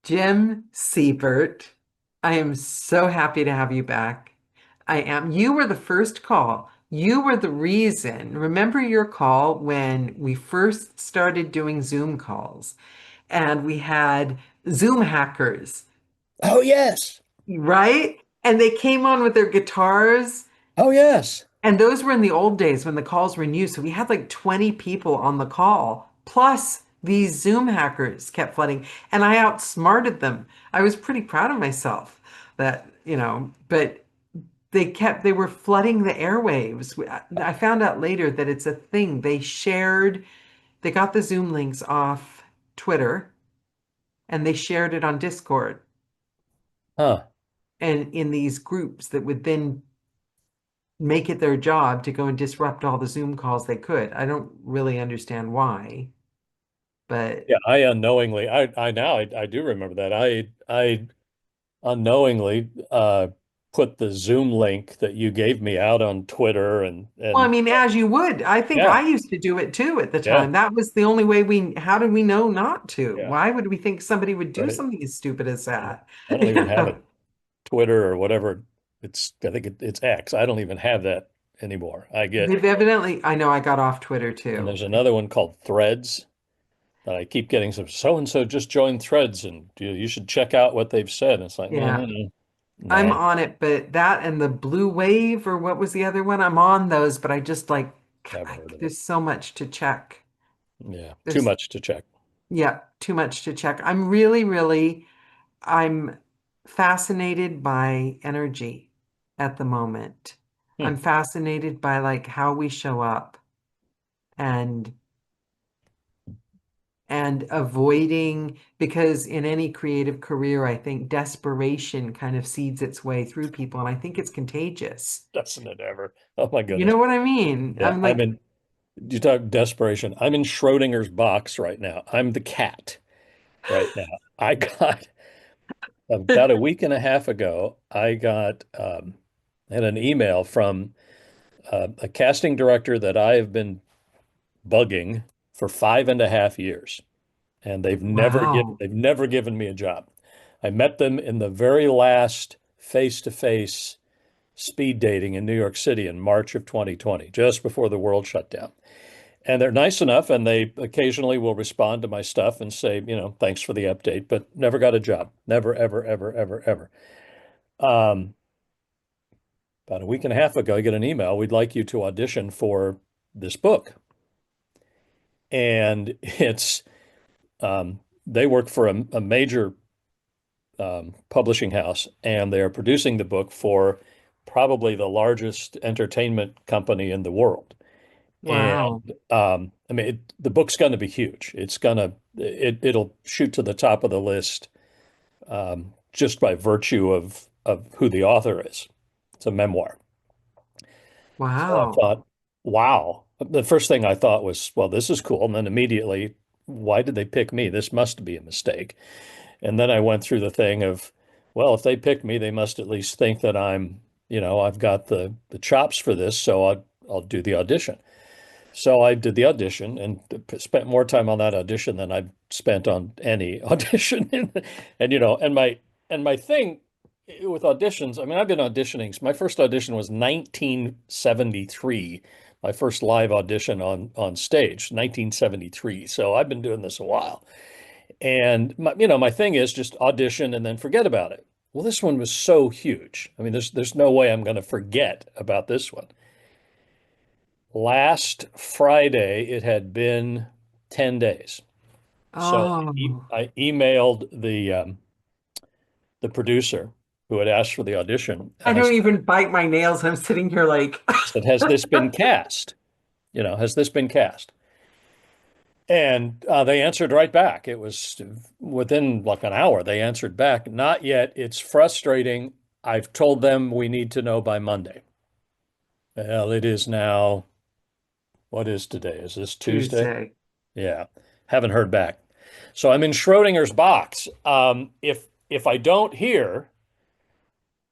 Jim Seybert, I am so happy to have you back. I am. You were the first call. You were the reason. Remember your call when we first started doing Zoom calls and we had Zoom hackers, Oh, yes. right? And they came on with their guitars. Oh, yes. And those were in the old days when the calls were new. So we had like 20 people on the call, plus these Zoom hackers kept flooding, and I outsmarted them. I was pretty proud of myself but they were flooding the airwaves. I found out later that it's a thing. They got the Zoom links off Twitter and they shared it on Discord Huh. and in these groups that would then make it their job to go and disrupt all the Zoom calls they could. I don't really understand why, but Yeah, I unknowingly, I now I do remember that. I unknowingly put the Zoom link that you gave me out on Twitter well, I and mean, as you would. I think yeah, I used to do it too at the yeah, time. That was the only way how did we know not to? yeah. Why would we think somebody would do Right. something as stupid as that? I don't even have Yeah. it Twitter or whatever. I think it's X. I don't even have that anymore. They've evidently, I know I got off Twitter And too. there's another one called Threads that I keep getting some so and so just joined Threads and you should check out what they've said. And it's like, Yeah. I'm nah, on it, but that and the Blue Wave or what was the other one? I'm on those, but I just like, never heard of it. there's so much to check. Yeah, too There's much to check. Yeah, too much to check. I'm fascinated by energy at the moment. Hmm. I'm fascinated by like how we show up and avoiding, because in any creative career, I think desperation kind of seeds its way through people, and I think it's contagious. Doesn't it ever? Oh my You goodness. know what I mean? Yeah, I'm like, you talk desperation. I'm in Schrodinger's box right now. I'm the cat right now. I got about a week and a half ago, had an email from a casting director that I have been bugging for 5.5 years, and wow, they've never given me a job. I met them in the very last face-to-face speed dating in New York City in March of 2020, just before the world shut down. And they're nice enough, and they occasionally will respond to my stuff and say, thanks for the update, but never got a job. Never, ever, ever, ever, ever. Um, about a week and a half ago, I get an email. We'd like you to audition for this book. And they work for a major publishing house, and they are producing the book for probably the largest entertainment company in the world. And wow, I mean, the book's going to be huge. It'll shoot to the top of the list just by virtue of who the author is. It's a memoir. So I wow. thought, wow. The first thing I thought was, well, this is cool. And then immediately, why did they pick me? This must be a mistake. And then I went through the thing of, well, if they pick me, they must at least think that I've got the chops for this, so I'll do the audition. So I did the audition and spent more time on that audition than I've spent on any audition. And my thing with auditions, I mean, I've been auditioning. My first audition was 1973. My first live audition on stage, 1973. So I've been doing this a while. And my thing is just audition and then forget about it. Well, this one was so huge. I mean, there's no way I'm going to forget about this one. Last Friday, it had been 10 days. So Oh, I emailed the producer who had asked for the audition, I and don't even bite my nails. I'm sitting here like, said, has this been cast? Has this been cast? And they answered right back. It was within like an hour, they answered back, not yet. It's frustrating. I've told them we need to know by Monday. Well, it is now, what is today? Is this Tuesday? Tuesday. Yeah, haven't heard back. So I'm in Schrodinger's box. If I don't hear,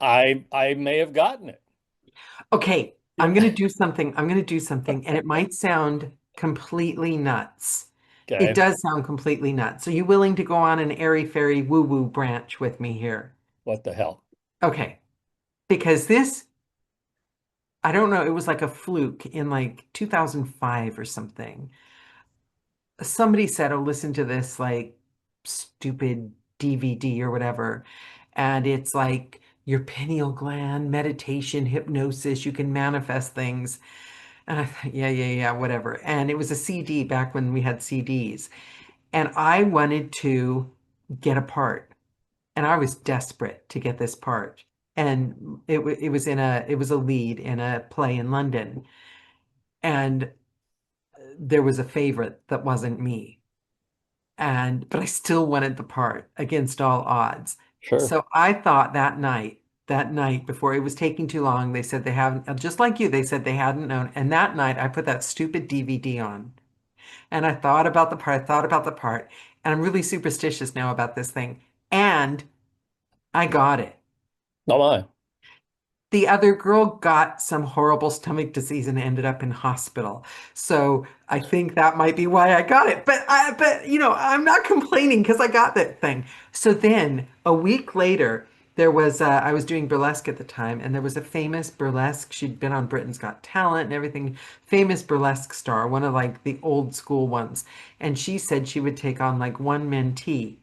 I may have gotten it. Okay, Yeah. I'm going to do something, and it might sound completely nuts. It Okay. does sound completely nuts. Are you willing to go on an airy fairy woo woo branch with me here? What the hell? Okay. Because this, I don't know, it was like a fluke in like 2005 or something. Somebody said, "Oh, listen to this like stupid DVD or whatever." And it's like your pineal gland, meditation, hypnosis, you can manifest things. And I thought, yeah, yeah, yeah, whatever. And it was a CD back when we had CDs. And I wanted to get a part. And I was desperate to get this part. And it was a lead in a play in London. And there was a favorite that wasn't me. But I still wanted the part against all odds. Sure. So I thought that night before it was taking too long, they said they haven't, just like you, they said they hadn't known. And that night I put that stupid DVD on and I thought about the part, I thought about the part, and I'm really superstitious now about this thing. And I got it. Oh my. The other girl got some horrible stomach disease and ended up in hospital. So I think that might be why I got it. But you know, I'm not complaining because I got that thing. So then a week later, I was doing burlesque at the time, and there was a famous burlesque. She'd been on Britain's Got Talent and everything, famous burlesque star, one of like the old school ones. And she said she would take on like one mentee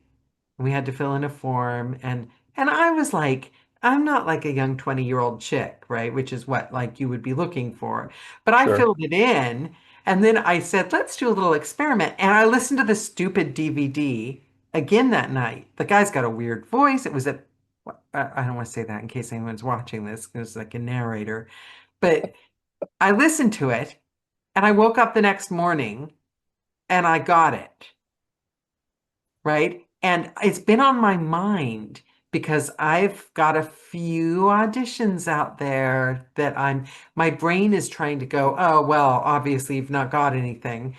we had to fill in a form and I was like, I'm not like a young 20-year-old chick, right? Which is what like you would be looking for. But I Sure. filled it in and then I said, let's do a little experiment. And I listened to the stupid DVD again that night. The guy's got a weird voice. It was a I don't want to say that in case anyone's watching this. It was like a narrator. But I listened to it and I woke up the next morning and I got it right? And it's been on my mind because I've got a few auditions out there that my brain is trying to go, oh, well, obviously you've not got anything.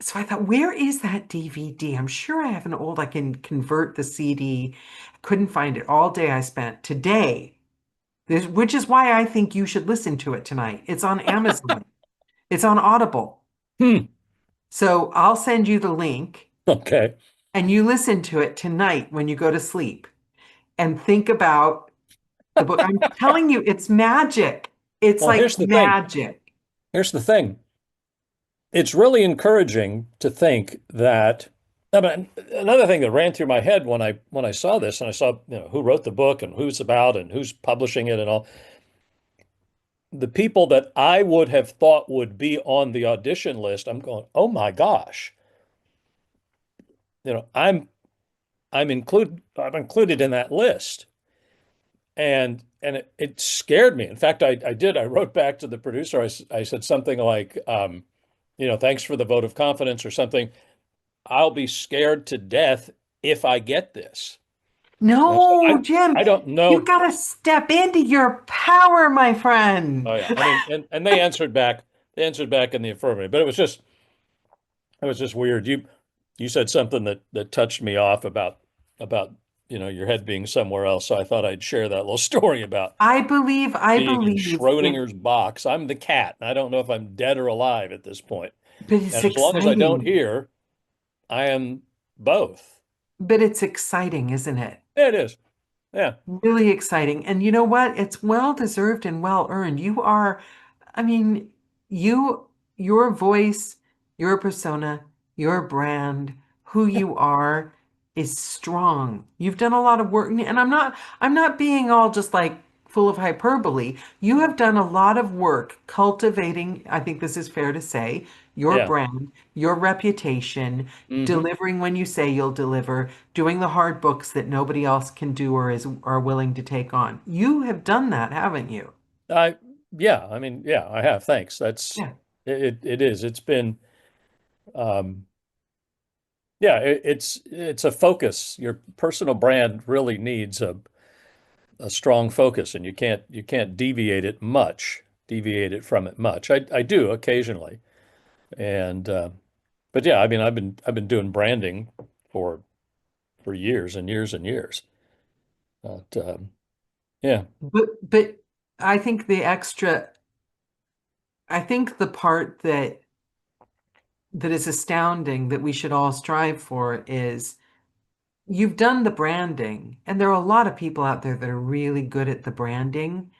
So I thought, where is that DVD? I'm sure I have an old, I can convert the CD. Couldn't find it all day I spent today, which is why I think you should listen to it tonight. It's on Amazon. It's on Audible. Hmm. So I'll send you the link Okay. and you listen to it tonight when you go to sleep and think about the book. I'm telling you, it's magic. It's Well, like here's the thing. magic. Here's the thing. It's really encouraging to think that. I mean, another thing that ran through my head when I saw this and I saw, who wrote the book and who's about and who's publishing it and all, the people that I would have thought would be on the audition list, I'm going, oh my gosh, you know, I'm I'm included in that list. And it scared me. In fact, I wrote back to the producer. I said something like, thanks for the vote of confidence or something. I'll be scared to death if I get this. So No, Jim, I don't you know. got to step into your power, my Oh friend. yeah. I mean, and they answered back in the affirmative, but it was just weird. You said something that touched me off about, your head being somewhere else. So I thought I'd share that little story about I being in believe it, Schrodinger's box. I'm the cat, and I don't know if I'm dead or alive at this point. but it's And as long as I don't exciting. hear, I am both. But it's exciting, isn't it? Yeah, it is. Yeah, Really exciting. And you know what? It's well deserved and well earned. You are, I mean, you, your voice, your persona, your brand, who you are is strong. You've done a lot of work, and I'm not being all just like full of hyperbole. You have done a lot of work cultivating, I think this is fair to say, your yeah. brand, your reputation, Hmm. delivering when you say you'll deliver, doing the hard books that nobody else can do or is are willing to take on. You have done that, haven't you? I yeah. I mean, yeah. I have. Thanks. Yeah. It is. It's been um, yeah. It's a focus. Your personal brand really needs a strong focus, and you can't deviate it from it much. I do occasionally, and but yeah, I mean, I've been doing branding for years and years and years. But yeah, But I think the extra I think the part that that is astounding that we should all strive for is you've done the branding, and there are a lot of people out there that are really good at the branding,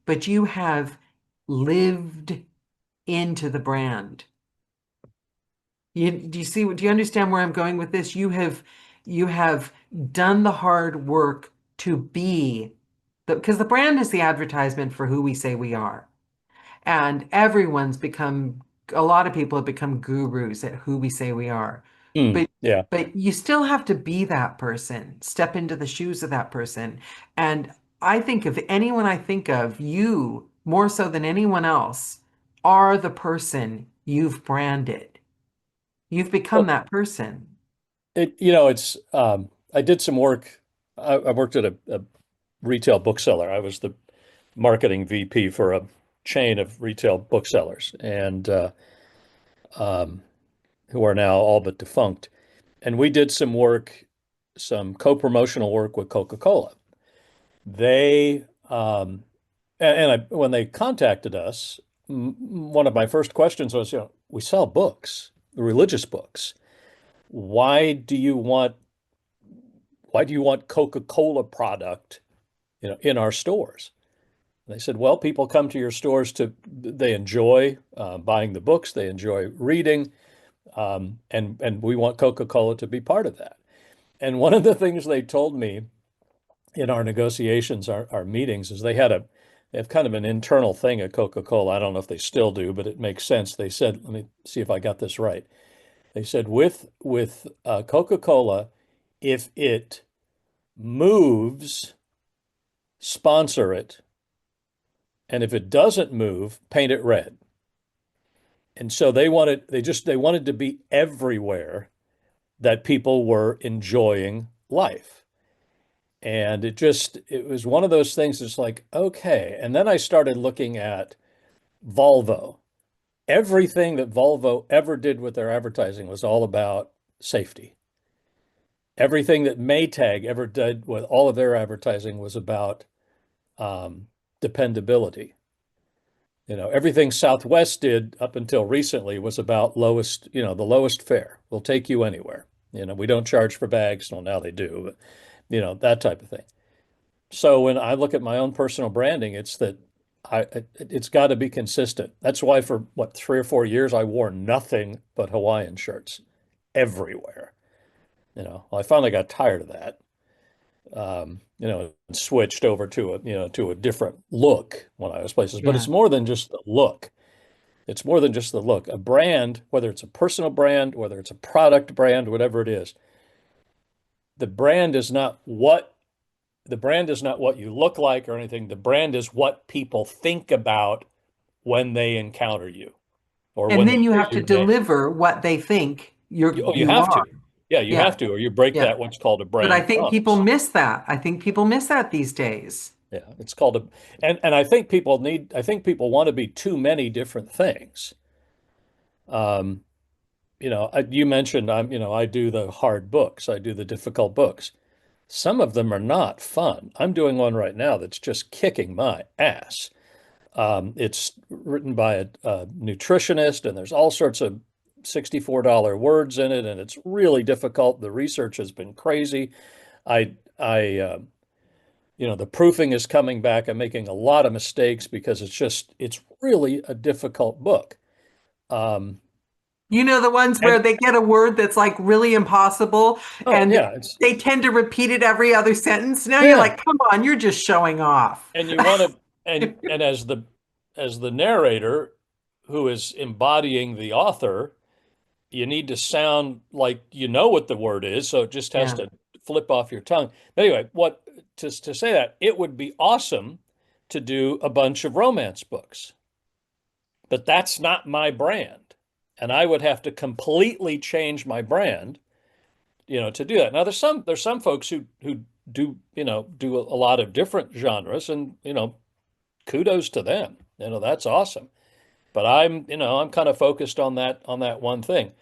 but you have lived into the brand. Do you see, do you understand where I'm going with this? You have done the hard work to be because the brand is the advertisement for who we say we are. And a lot of people have become gurus at who we say we are. Mm, But yeah. but you still have to be that person, step into the shoes of that person. And I think if anyone I think of, you more so than anyone else are the person you've branded. You've become Well, that person. it's I did some work. I worked at a retail bookseller. I was the marketing VP for a chain of retail booksellers, and um, who are now all but defunct. And we did some work, some co-promotional work with Coca-Cola. They when they contacted us, one of my first questions was, we sell books, religious books. Why do you want why do you want Coca-Cola product, in our stores? And they said, well, people come to your stores they enjoy buying the books, they enjoy reading, and we want Coca-Cola to be part of that. And one of the things they told me in our negotiations, our meetings, is they have kind of an internal thing at Coca-Cola. I don't know if they still do, but it makes sense. They said, let me see if I got this right. They said with Coca-Cola, if it moves, sponsor it, and if it doesn't move, paint it red. And so they wanted to be everywhere that people were enjoying life. And it was one of those things that's like, okay. And then I started looking at Volvo. Everything that Volvo ever did with their advertising was all about safety. Everything that Maytag ever did with all of their advertising was about dependability. Everything Southwest did up until recently was about the lowest fare. We'll take you anywhere. We don't charge for bags. Well, now they do, but that type of thing. So when I look at my own personal branding, it's got to be consistent. That's why for 3 or 4 years I wore nothing but Hawaiian shirts everywhere. I finally got tired of that. And switched over to a different look when I was places. But Yeah. it's more than just the look. It's more than just the look. A brand, whether it's a personal brand, whether it's a product brand, whatever it is, the brand is not what the brand is not what you look like or anything. The brand is what people think about when they encounter you or And when they then you hear have to your name. deliver what they think You you have are. to. Yeah, you Yeah. have to, or you break Yeah. that what's called a But I brand think people promise. miss that. I think people miss that these days. Yeah, it's called and I think people want to be too many different things. Um, you mentioned I do the hard books, I do the difficult books. Some of them are not fun. I'm doing one right now that's just kicking my ass. It's written by a nutritionist, and there's all sorts of $64 words in it, and it's really difficult. The research has been crazy. The proofing is coming back. I'm making a lot of mistakes because it's really a difficult book. Um, You know, the ones where and they get a word that's like really impossible oh and yeah, they tend to repeat it every other sentence. Now you're yeah, like, come on, you're just showing off. and you want to, and as the narrator who is embodying the author, you need to sound like you know what the word is, so it just has Yeah. to flip off your tongue. But anyway, to say that it would be awesome to do a bunch of romance books, but that's not my brand, and I would have to completely change my brand, to do that. Now there's some folks who do a lot of different genres, and kudos to them. That's awesome. But I'm kind of focused on that one thing.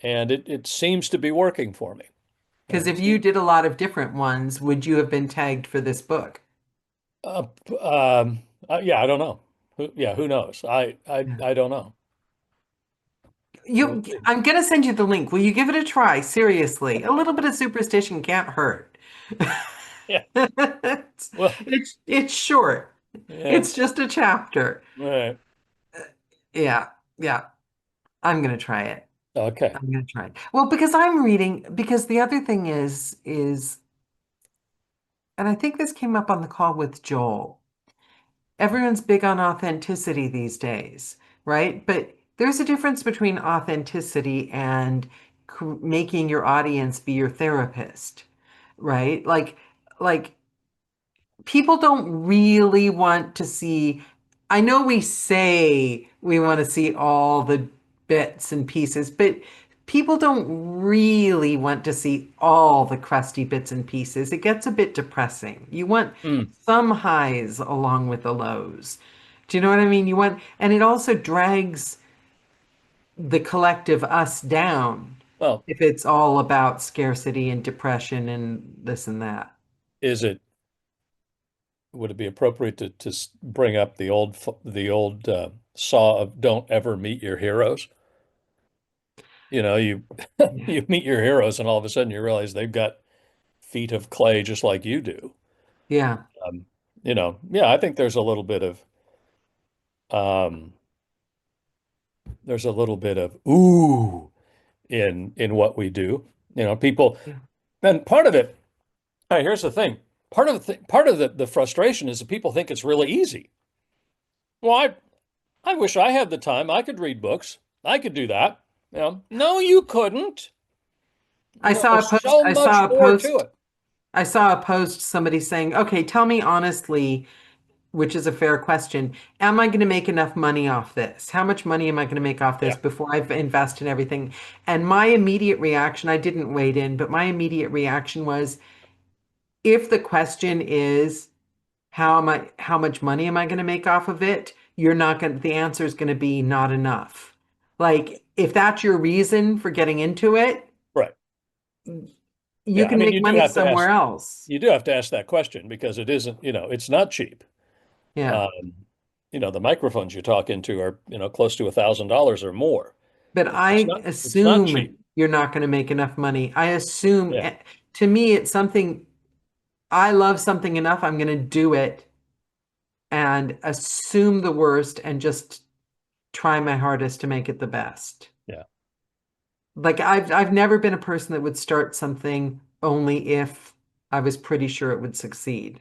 And it seems to be working for me. Because And if you did a lot of different ones, would you have been tagged for this book? uh, yeah, I don't know. Who knows? I Yeah. I don't know. We'll You, see. I'm gonna send you the link. Will you give it a try? Seriously, a little bit of superstition can't hurt. Yeah. It's, Well, it's short. yeah. It's just a chapter. All right. Yeah, yeah. I'm gonna try it. Okay. I'm gonna try it. Well, because I'm reading, because the other thing is, and I think this came up on the call with Joel. Everyone's big on authenticity these days, right? But there's a difference between authenticity and making your audience be your therapist, right? Like people don't really want to see, I know we say we want to see all the bits and pieces, but people don't really want to see all the crusty bits and pieces. It gets a bit depressing. You want Mm. some highs along with the lows. Do you know what I mean? You want, and it also drags the collective us down Well, if it's all about scarcity and depression and this and that. is it would it be appropriate to bring up the old saw of don't ever meet your heroes? You know, you Yeah. you meet your heroes and all of a sudden you realize they've got feet of clay just like you do. Yeah. Um, yeah, I think um, there's a little bit of ooh in what we do. People, Yeah. and part of it, hey, here's the thing. Part of the frustration is that people think it's really easy. Well, I wish I had the time. I could read books. I could do that. No, you couldn't. I saw a There's post, so I much saw a more to post, it. I saw a post somebody saying, "Okay, tell me honestly, which is a fair question. Am I going to make enough money off this? How much money am I going to make off this Yeah, before I've invested in everything?" And my immediate reaction, I didn't wade in, but my immediate reaction was, if the question is, how much money am I going to make off of it? You're not going to, the answer is going to be not enough. Like, if that's your reason for getting into it, right. you Yeah, I can mean, make money somewhere else. you do have to ask that question because it isn't, it's not cheap. Yeah. Um, the microphones you talk into are, close to $1,000 or more. But I It's not cheap. assume you're not going to make enough money. I assume, Yeah, to me, it's something, I love something enough, I'm going to do it and assume the worst and just try my hardest to make it the best. yeah. Like I've never been a person that would start something only if I was pretty sure it would succeed.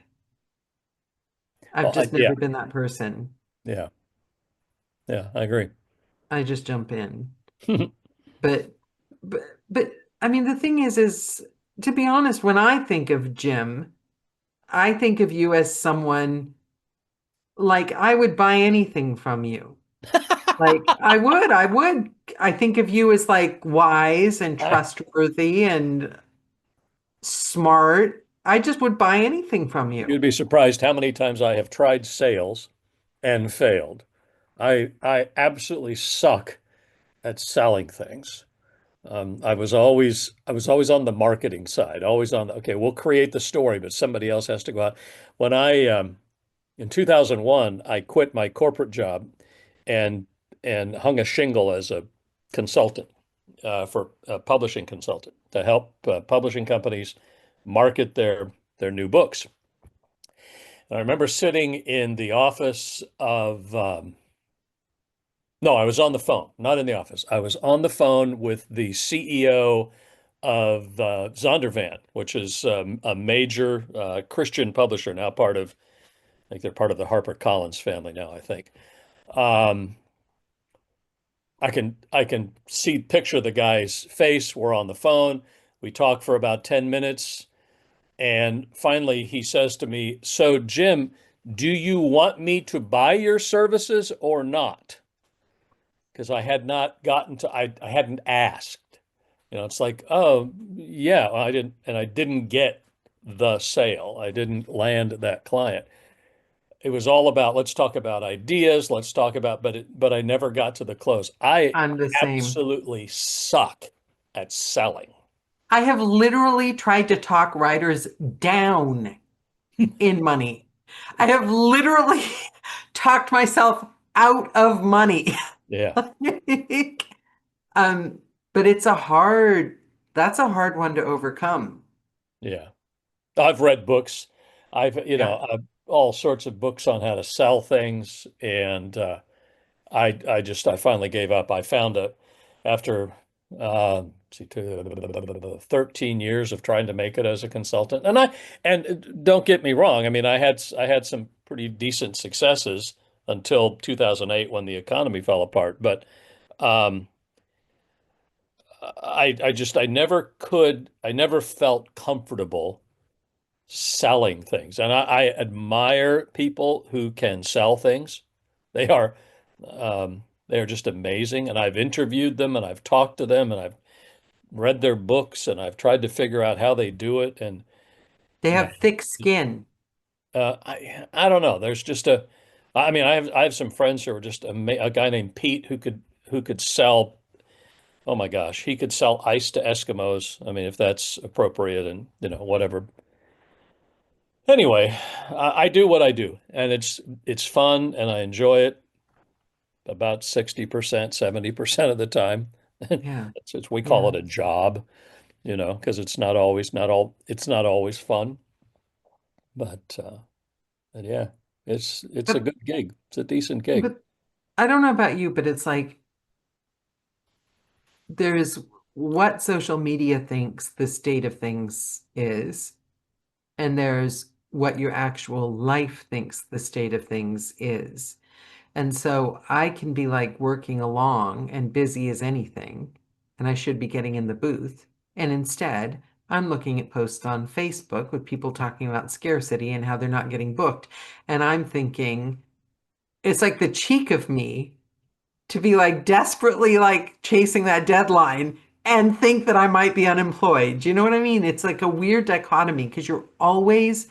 I've Well, just yeah, never been that person. yeah, yeah, I agree. I just jump in. But but but I mean the thing is to be honest, when I think of Jim, I think of you as someone like I would buy anything from you. Like I would. I think of you as like wise and I, trustworthy and smart. I just would buy anything from you. you'd be surprised how many times I have tried sales and failed. I absolutely suck at selling things. I was always on the marketing side, always on okay, we'll create the story, but somebody else has to go out. When I in 2001, I quit my corporate job and hung a shingle as a consultant for a publishing consultant to help publishing companies market their new books. And I remember sitting in the office of no, I was on the phone, not in the office. I was on the phone with the CEO of Zondervan, which is a major Christian publisher now I think they're part of the HarperCollins family now, I think. Um, I can picture the guy's face. We're on the phone. We talk for about 10 minutes. And finally he says to me, "So Jim, do you want me to buy your services or not?" Because I had not gotten to, I hadn't asked. It's like, oh, yeah, I didn't get the sale. I didn't land that client. It was all about, let's talk about ideas, let's talk about, but I never got to the close. I I'm the same. absolutely suck at selling. I have literally tried to talk writers down in money. I have literally talked myself out of money. Yeah. Um, but that's a hard one to overcome. Yeah. I've read books. Yeah. All sorts of books on how to sell things, and I finally gave up. I found after see, 13 years of trying to make it as a consultant, and don't get me wrong. I mean, I had some pretty decent successes until 2008 when the economy fell apart. But um, I never felt comfortable selling things. And I admire people who can sell things. They are they are just amazing. And I've interviewed them and I've talked to them and I've read their books and I've tried to figure out how they do it. And They man, have thick skin. I don't know. There's just I mean, I have some friends who are just a guy named Pete who could sell. Oh my gosh, he could sell ice to Eskimos. I mean, if that's appropriate and whatever. Anyway, I do what I do, and it's fun, and I enjoy it about 60%, 70% of the time. Yeah. We call Yeah. it a job, because it's not always fun, but yeah, it's a But good gig. It's a decent gig. but I don't know about you, but it's like there's what social media thinks the state of things is, and there's what your actual life thinks the state of things is. And so I can be like working along and busy as anything, and I should be getting in the booth. And instead, I'm looking at posts on Facebook with people talking about scarcity and how they're not getting booked. And I'm thinking, it's like the cheek of me to be like desperately like chasing that deadline and think that I might be unemployed. Do you know what I mean? It's like a weird dichotomy because you're always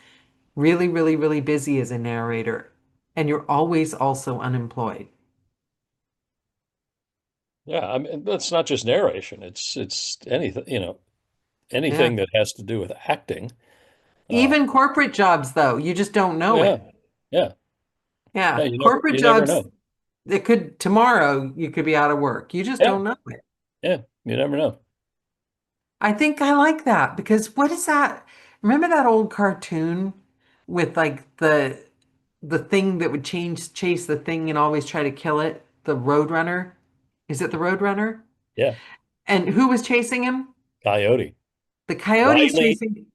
really, really, really busy as a narrator, and you're always also unemployed. Yeah, I mean, that's not just narration. It's anything, Yeah. anything that has to do with acting. Uh, Even corporate jobs, though, you just don't know yeah, it. yeah, yeah. Yeah. You never, Corporate you never jobs, know. it could tomorrow you could be out of work. You just Yeah, don't know it. yeah. You never know. I think I like that because what is that? Remember that old cartoon with like the thing that would chase the thing and always try to kill it? The Roadrunner? Is it the Roadrunner? Yeah, And who was chasing him? Coyote, The coyote's Wiley, chasing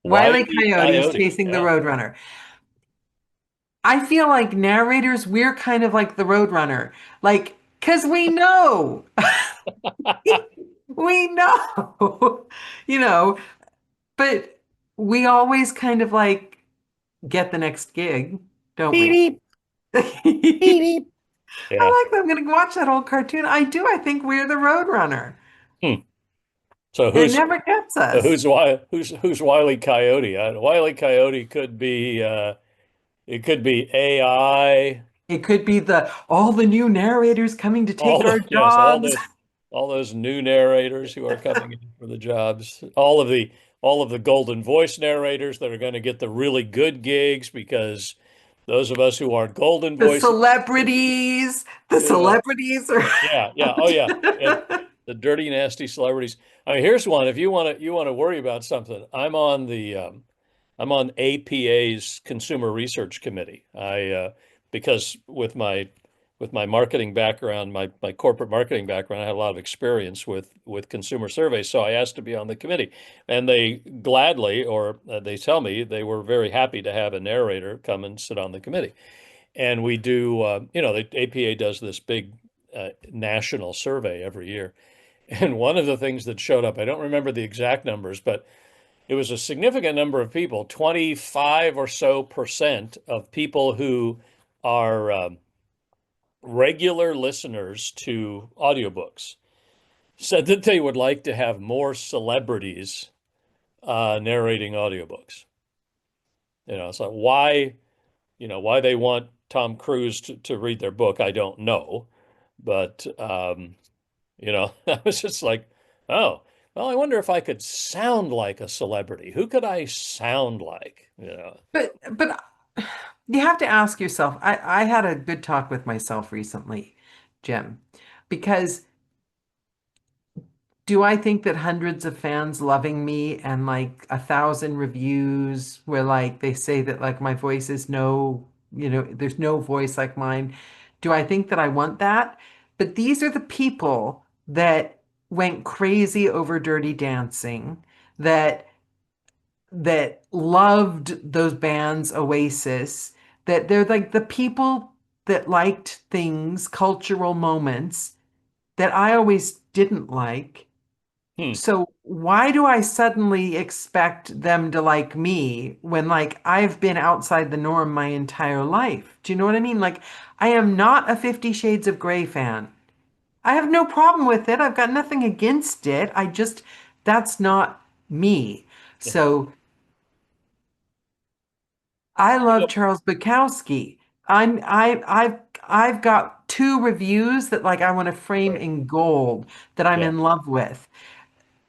Wile E. Wiley Coyote's Coyote. chasing the Yeah. Roadrunner. I feel like narrators, we're kind of like the Roadrunner. Like, because we know. We know. You know, but we always kind of like get the next gig, don't Beep, we? beep, beep, I beep. Yeah. like that. I'm going to watch that old cartoon. I do. I think we're the Roadrunner. Hmm. So It who's never gets so us. who's Wiley Coyote? Wiley Coyote could be it could be AI. It could be the all the new narrators coming to take our Yes, jobs. all those new narrators who are coming in for the jobs, all of the golden voice narrators that are going to get the really good gigs because those of us who aren't golden The voices, celebrities. The you know, celebrities are yeah, yeah, oh yeah, yeah, out. the dirty nasty celebrities. I mean, here's one. If you want to worry about something, I'm on APA's Consumer Research Committee. Because with my marketing background, my corporate marketing background, I had a lot of experience with consumer surveys. So I asked to be on the committee, and they gladly, or they tell me they were very happy to have a narrator come and sit on the committee. And we do, the APA does this big national survey every year. And one of the things that showed up, I don't remember the exact numbers, but it was a significant number of people, 25 or so percent of people who are regular listeners to audiobooks said that they would like to have more celebrities narrating audiobooks. It's like why they want Tom Cruise to read their book, I don't know. But I was just like, oh, well, I wonder if I could sound like a celebrity. Who could I sound like? But you have to ask yourself. I had a good talk with myself recently, Jim, because do I think that hundreds of fans loving me and like 1,000 reviews where like they say that like my voice is no, there's no voice like mine. Do I think that I want that? But these are the people that went crazy over Dirty Dancing, that loved those bands Oasis, that they're like the people that liked things, cultural moments that I always didn't like. Hmm. So why do I suddenly expect them to like me when like I've been outside the norm my entire life? Do you know what I mean? Like I am not a 50 Shades of Grey fan. I have no problem with it. I've got nothing against it. That's not me. Yeah. So I I love go, Charles Bukowski. I've got two reviews that like I want to frame right. in gold that I'm Yeah. in love with.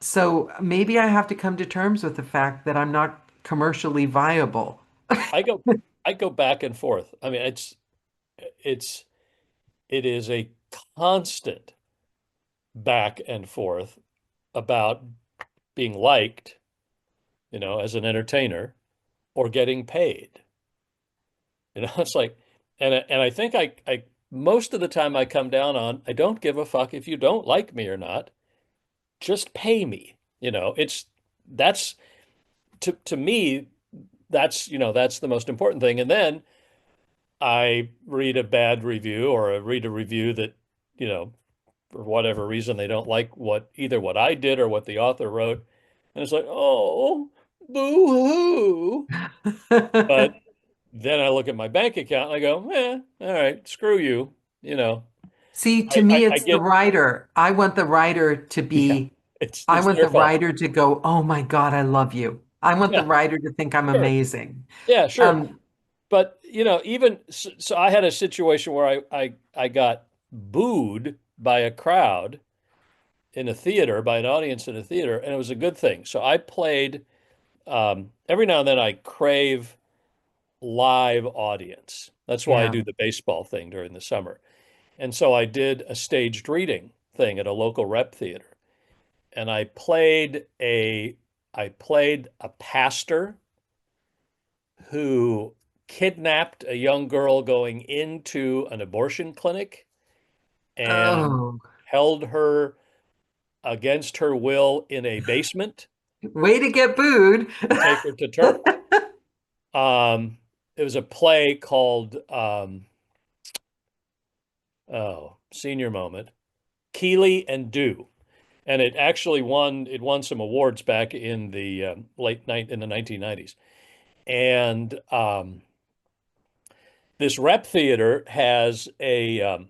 So maybe I have to come to terms with the fact that I'm not commercially viable. I go I go back and forth. I mean, it's it is a constant back and forth about being liked, as an entertainer or getting paid. It's like, and I think I most of the time I come down on I don't give a fuck if you don't like me or not. Just pay me. It's that's to me that's the most important thing. And then I read a bad review or I read a review that, you know, for whatever reason they don't like what I did or what the author wrote. And it's like, oh, boo-hoo. But then I look at my bank account and I go, all right, screw you. You know, See, to I me, I it's the get, writer. yeah, I it's want their the fault. writer to go, oh my God, I love you. I want the Yeah, writer to think I'm sure. amazing. Yeah, sure. Um, But even so, I had a situation where I got booed by a crowd in a theater, by an audience in a theater, and it was a good thing. So I played, every now and then I crave live audience. That's why I yeah. do the baseball thing during the summer. And so I did a staged reading thing at a local rep theater. And I played a pastor who kidnapped a young girl going into an abortion clinic and Oh, held her against her will in a basement way to get booed. to take her to term. It was a play called, senior moment, Keeley and Dew. And it won some awards back in the late night in the 1990s. And this rep theater has a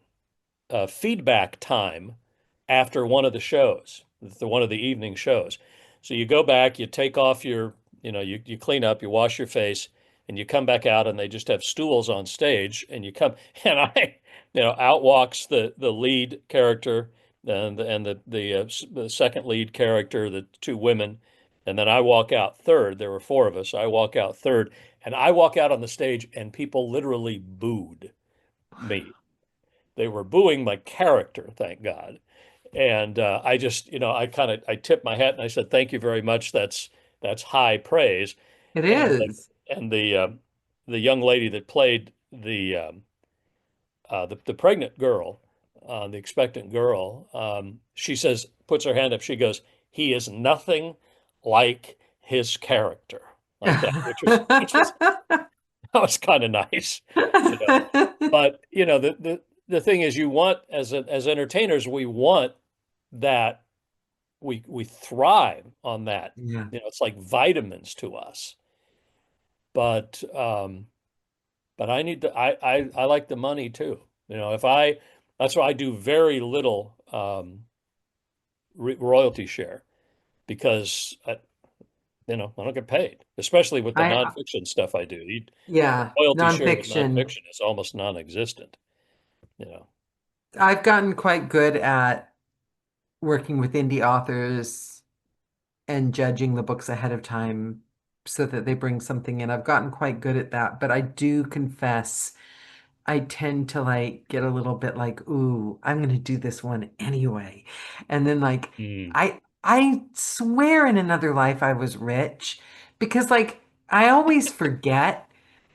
feedback time after one of the shows, one of the evening shows. So you go back, you take off you clean up, you wash your face, and you come back out, and they just have stools on stage, and you come, and out walks the lead character and the second lead character, the two women, and then I walk out third. There were four of us. I walk out third, and I walk out on the stage, and people literally booed me. They were booing my character, thank God. And I just, I tipped my hat and I said, "Thank you very much. That's high praise." It And is. the young lady that played the pregnant girl, the expectant girl, she says, puts her hand up. She goes, "He is nothing like his character," like that, which was that was kind of nice, you know. But the thing is, you want as entertainers, we want that we thrive on that. Yeah. It's like vitamins to us. But I need to I like the money too. If I That's why I do very little royalty share because I don't get paid, especially with the I, nonfiction stuff I do. yeah, Royalty share with nonfiction. nonfiction is almost non-existent. You know. I've gotten quite good at working with indie authors and judging the books ahead of time so that they bring something in. I've gotten quite good at that, but I do confess I tend to like get a little bit like, ooh, I'm gonna do this one anyway. And then like Mm. I swear in another life I was rich because like I always forget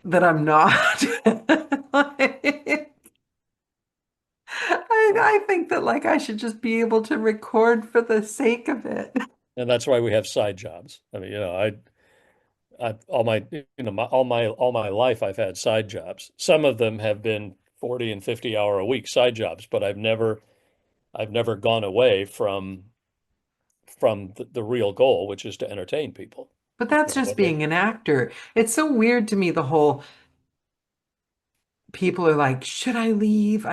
that I'm not. Like, I think that like I should just be able to record for the sake of it. And that's why we have side jobs. I mean, I all my, all my life I've had side jobs. Some of them have been 40 and 50 hour a week side jobs, but I've never gone away from the real goal, which is to entertain people. But that's just being an actor. It's so weird to me, the whole people are like, should I leave?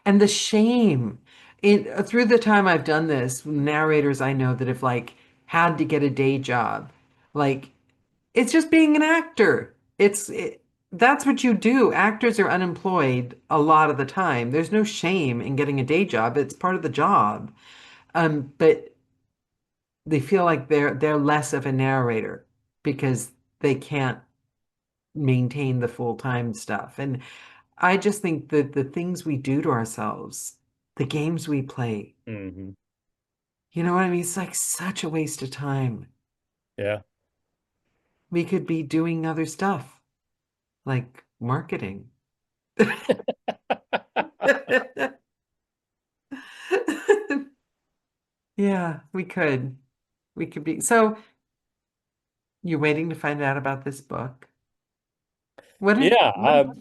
And the shame through the time I've done this, narrators I know that have like had to get a day job, like it's just being an actor. That's what you do. Actors are unemployed a lot of the time. There's no shame in getting a day job. It's part of the job. But they feel like they're less of a narrator because they can't maintain the full-time stuff. And I just think that the things we do to ourselves, the games we play, Hmm. you know what I mean? It's like such a waste of time. Yeah. We could be doing other stuff like marketing. Yeah, we could. We could be. So you're waiting to find out about this book. Yeah, What?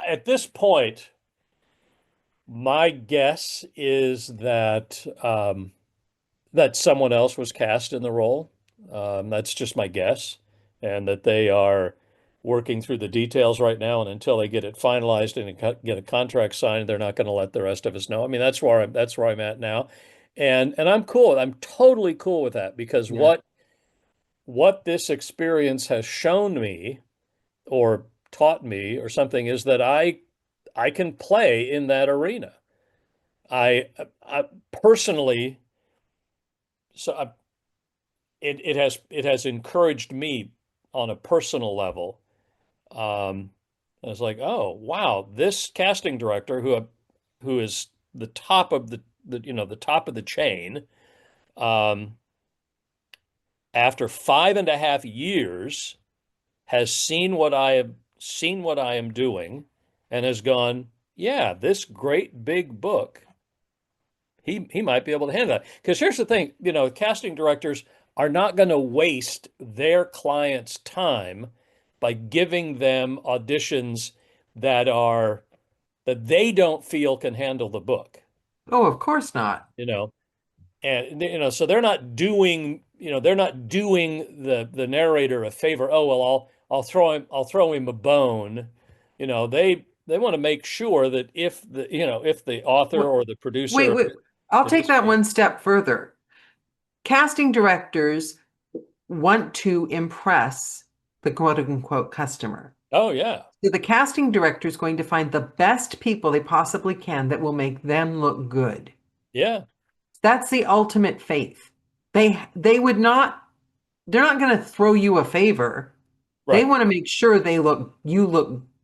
at this point, my guess is that that someone else was cast in the role. That's just my guess, and that they are working through the details right now. And until they get it finalized and get a contract signed, they're not going to let the rest of us know. I mean, that's where I'm at now, and I'm cool. I'm totally cool with that because Yeah. what this experience has shown me or taught me or something is that I can play in that arena. I personally, so I, it has encouraged me on a personal level. I was like, oh wow, this casting director who is the top of the top of the chain. Um, After 5.5 years, has seen what I am doing, and has gone, yeah, this great big book he might be able to handle that. Because here's the thing, casting directors are not going to waste their clients' time by giving them auditions that are that they don't feel can handle the book, Oh, of course not. you know. And so they're not doing the narrator a favor. Oh, well, I'll throw him a bone. They want to make sure that if the author Wait, or the wait, producer, wait. I'll in take this that case. one step further. Casting directors want to impress the quote unquote customer. Oh yeah. So the casting director is going to find the best people they possibly can that will make them look good. Yeah. That's the ultimate faith. They would not, they're not going to throw you a favor. They Right. want to make sure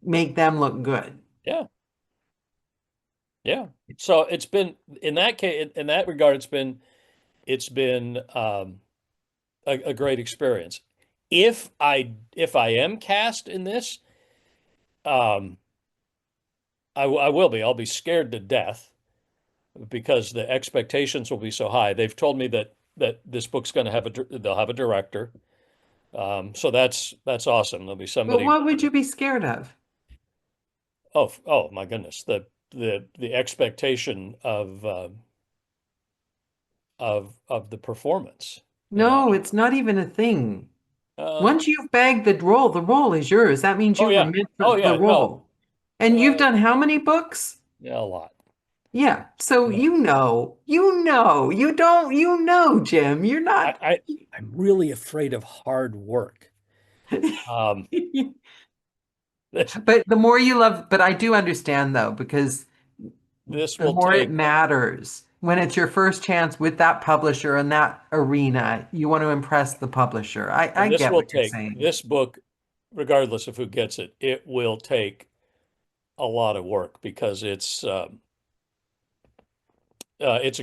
make them look good. Yeah. Yeah. So it's been in that case, in that regard, it's been a great experience. If I am cast in this, um, I will be. I'll be scared to death because the expectations will be so high. They've told me that this book's going to they'll have a director. So that's awesome. There'll be But somebody. what would you be scared of? Oh my goodness, the expectation of the performance. You know. No, it's not even a thing. Uh, Once you've bagged the role is yours. That means oh you were yeah. meant for Oh the yeah. No. role. And you've Uh, done how many books? yeah, a lot. Yeah. So Yeah. Jim. You're I, not. I I'm really afraid of hard work. Um, this But the more you love, but I do understand though, because this the will more it take matters when it's your first chance with that publisher in that arena, you want to impress the publisher. I and this get will what you're take saying. this book, regardless of who gets it, it will take a lot of work because it's a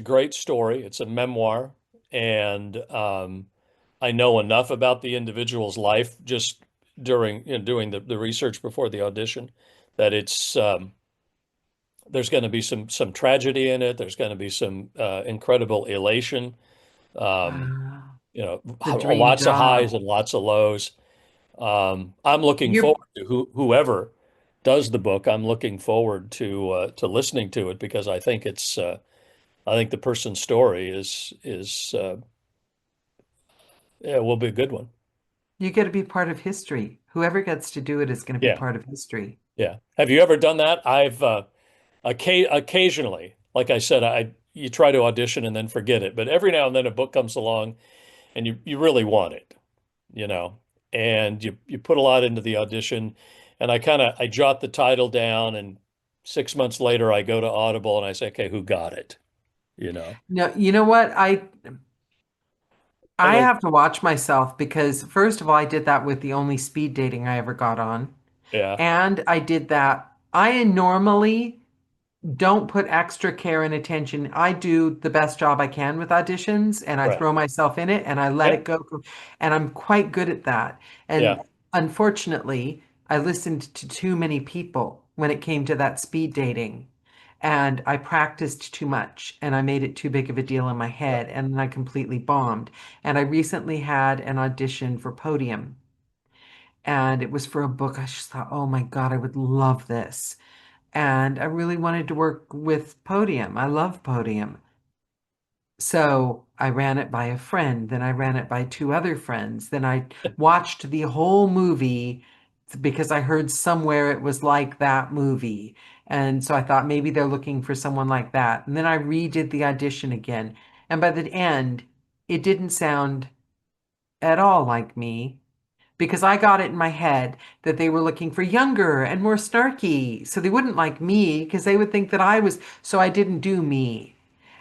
great story. It's a memoir, and I know enough about the individual's life just during doing the research before the audition that it's there's going to be some tragedy in it. There's going to be some incredible elation. Um, Wow. you know, The dream lots of highs job. and lots of lows. I'm looking You're forward to whoever does the book. I'm looking forward to listening to it because I think the person's story is yeah, will be a good one. you get to be part of history. Whoever gets to do it is going to be Yeah, part of history. yeah. Have you ever done that? I've occasionally, like I said, I you try to audition and then forget it, but every now and then a book comes along and you really want it, you know, and you put a lot into the audition, and I jot the title down, and 6 months later I go to Audible and I say, okay, who got it? You know, No, you know what? and I they have to watch myself because first of all, I did that with the only speed dating I ever got on. yeah, And I did that. I normally don't put extra care and attention. I do the best job I can with auditions and I right, throw myself in it and I let yeah, it go. And I'm quite good at that. yeah, And unfortunately, I listened to too many people when it came to that speed dating. And I practiced too much and I made it too big of a deal in my right. head and then I completely bombed. And I recently had an audition for Podium and it was for a book. I just thought, oh my God, I would love this. And I really wanted to work with Podium. I love Podium. So I ran it by a friend, then I ran it by two other friends, then I watched the whole movie because I heard somewhere it was like that movie. And so I thought maybe they're looking for someone like that. And then I redid the audition again. And by the end, it didn't sound at all like me because I got it in my head that they were looking for younger and more snarky. So they wouldn't like me because they would think that I was, so I didn't do me.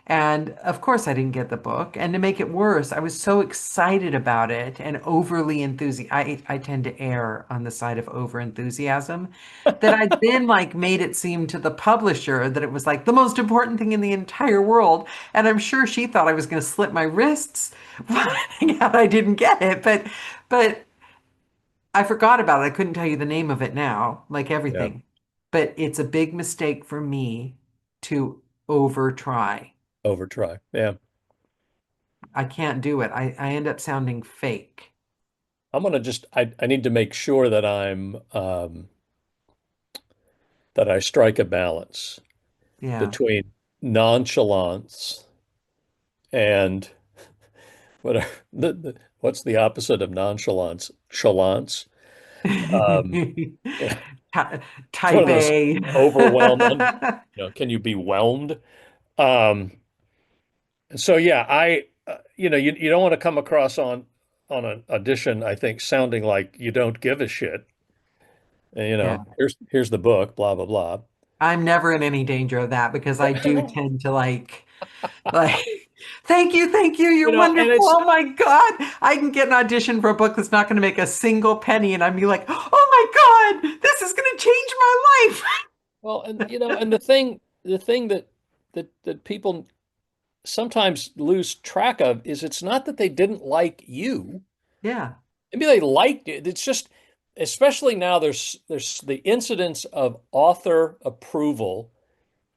And of course, I didn't get the book. And to make it worse, I was so excited about it and overly enthusiastic. I tend to err on the side of over enthusiasm that I then like made it seem to the publisher that it was like the most important thing in the entire world. And I'm sure she thought I was going to slit my wrists finding out I didn't get it. But I forgot about it. I couldn't tell you the name of it now, like Yeah, everything. But it's a big mistake for me to over try. over try. Yeah, I can't do it. I end up sounding fake. I'm gonna just I need to make sure that that I strike a balance Yeah. between nonchalance and whatever what's the opposite of nonchalance? Chalance. Um, yeah, Ty- it's one of Type those A. overwhelmed, can you be whelmed? Um, so yeah, you don't want to come across on an audition, I think, sounding like you don't give a shit. And, Yeah. here's the book, blah blah blah. I'm never in any danger of that because I do tend to like thank you, you're And wonderful. it's Oh my God. I can get an audition for a book that's not going to make a single penny and I'd be like, oh my God, this is going to change my life. well, and the thing that people sometimes lose track of is it's not that they didn't like you. Yeah. Maybe they liked it. It's just, especially now, there's the incidence of author approval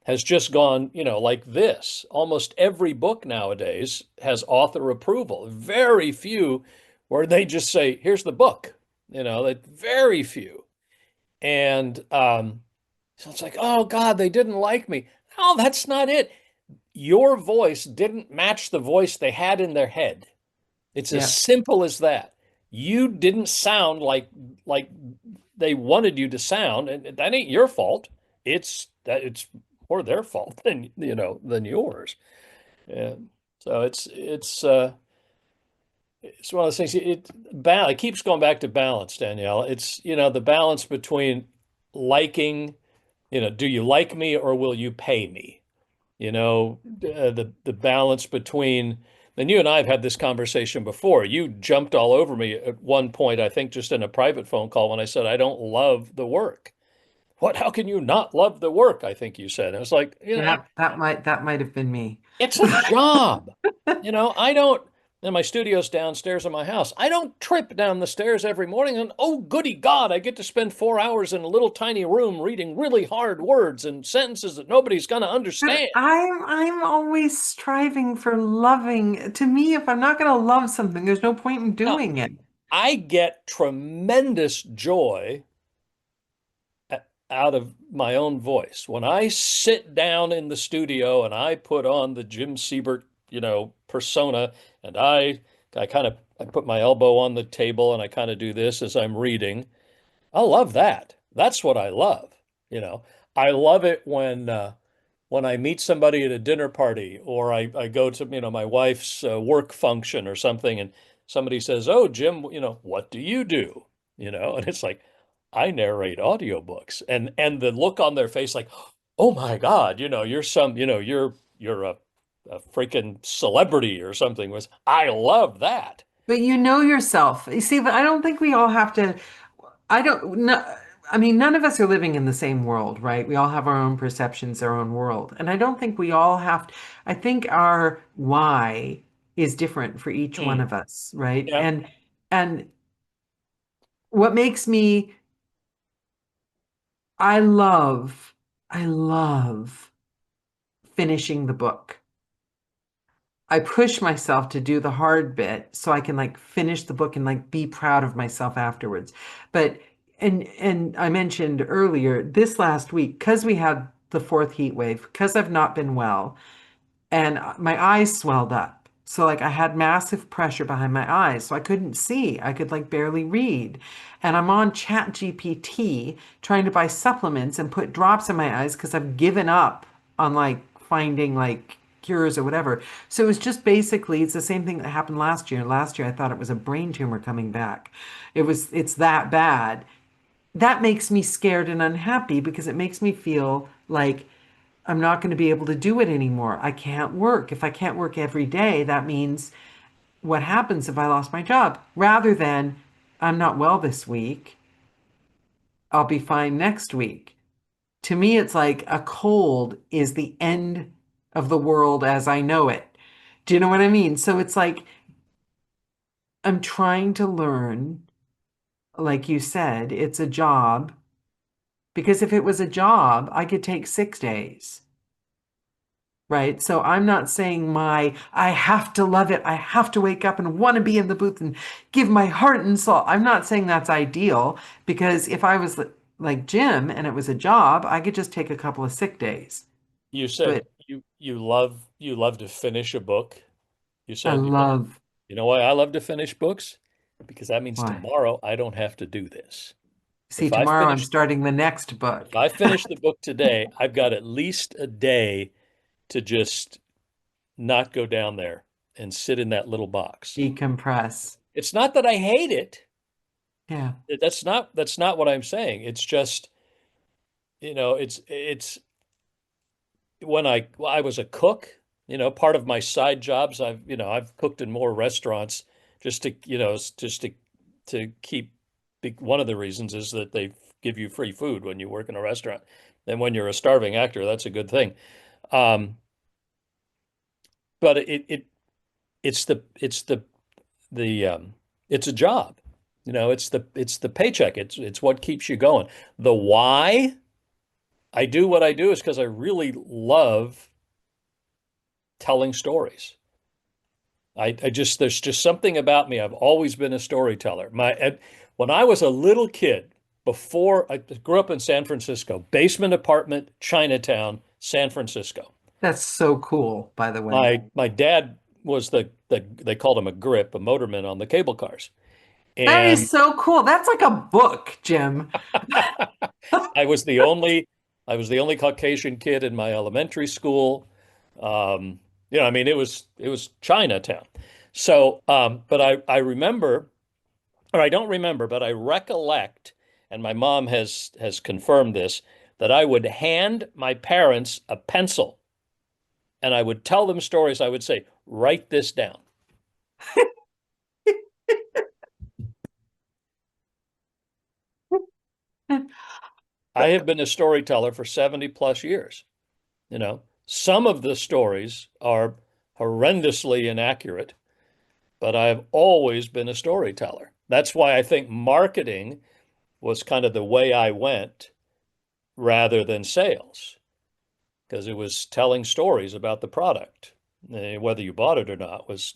has just gone, like this. Almost every book nowadays has author approval. Very few where they just say, "Here's the book." That very few. And so it's like, "Oh God, they didn't like me." No, that's not it. Your voice didn't match the voice they had in their head. It's as Yeah. simple as that. You didn't sound like they wanted you to sound, and that ain't your fault. It's more their fault than yours. And so it's one of those things. It keeps going back to balance, Danielle. It's the balance between liking, do you like me or will you pay me? The balance between, and you and I have had this conversation before. You jumped all over me at one point, I think just in a private phone call when I said I don't love the work. What, how can you not love the work? I think you said. And it's like, Yeah, that might have been me. it's a job. I don't, and my studio's downstairs in my house. I don't trip down the stairs every morning and, oh, goody God, I get to spend 4 hours in a little tiny room reading really hard words and sentences that nobody's going to But understand. I'm always striving for loving. To me, if I'm not going to love something, there's no point in Now, doing it. I get tremendous joy out of my own voice. When I sit down in the studio and I put on the Jim Seybert, persona, and I put my elbow on the table and I kind of do this as I'm reading. I love that. That's what I love. You know, I love it when I meet somebody at a dinner party or I go to, my wife's work function or something and somebody says, "Oh, Jim, what do you do?" And it's like, I narrate audiobooks. And the look on their face like, "Oh my God, you're you're a freaking celebrity or something." Was I love that. But you know yourself. You see, but I don't think we all have to. I don't no, I mean, none of us are living in the same world, right? We all have our own perceptions, our own world. And I don't think we all have I think our why is different for each one Mm. of us, right? Yeah. And what makes me I love I love finishing the book. I push myself to do the hard bit so I can like finish the book and like be proud of myself afterwards. But and I mentioned earlier this last week because we had the fourth heat wave, because I've not been well, and my eyes swelled up. So like I had massive pressure behind my eyes, so I couldn't see. I could like barely read. And I'm on Chat GPT trying to buy supplements and put drops in my eyes because I've given up on like finding like cures or whatever. So it was just basically it's the same thing that happened last year. Last year I thought it was a brain tumor coming back. It's that bad. That makes me scared and unhappy because it makes me feel like I'm not going to be able to do it anymore. I can't work. If I can't work every day, that means what happens if I lost my job? Rather than I'm not well this week, I'll be fine next week. To me, it's like a cold is the end of the world as I know it. Do you know what I mean? So it's like I'm trying to learn, like you said, it's a job. Because if it was a job, I could take 6 days. Right. So I'm not saying I have to love it. I have to wake up and want to be in the booth and give my heart and soul. I'm not saying that's ideal because if I was like Jim and it was a job, I could just take a couple of sick days. You said But you love to finish a book. You I said, love you know why I love to finish books? Because that means why. tomorrow I don't have to do this. See, If I tomorrow I'm finish starting the next if book. I finish the book today, I've got at least a day to just not go down there and sit in that little box. Decompress. It's not that I hate it. Yeah. That's not what I'm saying. It's just, it's when I was a cook, part of my side jobs, I've cooked in more restaurants just to keep one of the reasons is that they give you free food when you work in a restaurant. And when you're a starving actor, that's a good thing. Um, but it's it's a job. It's the paycheck. It's what keeps you going. The why I do what I do is because I really love telling stories. There's just something about me. I've always been a storyteller. When I was a little kid, before I grew up in San Francisco, basement apartment, Chinatown, San Francisco. That's so cool, by the way. My dad was they called him a grip, a motorman on the cable cars. That And is so cool. That's like a book, Jim. I was the only I was the only Caucasian kid in my elementary school. I mean, it was Chinatown. So, but I remember, or I don't remember, but I recollect, and my mom has confirmed this, that I would hand my parents a pencil and I would tell them stories. I would say, write this down. I have been a storyteller for 70 plus years. Some of the stories are horrendously inaccurate, but I've always been a storyteller. That's why I think marketing was kind of the way I went rather than sales, because it was telling stories about the product, whether you bought it or not was.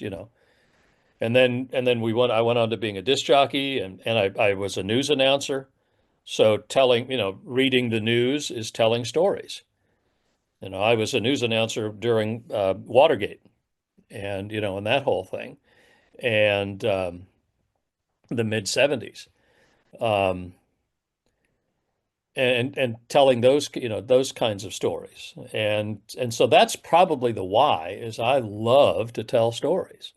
And then I went on to being a disc jockey, and I was a news announcer. So reading the news is telling stories. I was a news announcer during Watergate, and that whole thing, and the mid 70s. Um, and telling those kinds of stories. And so that's probably the why is I love to tell stories.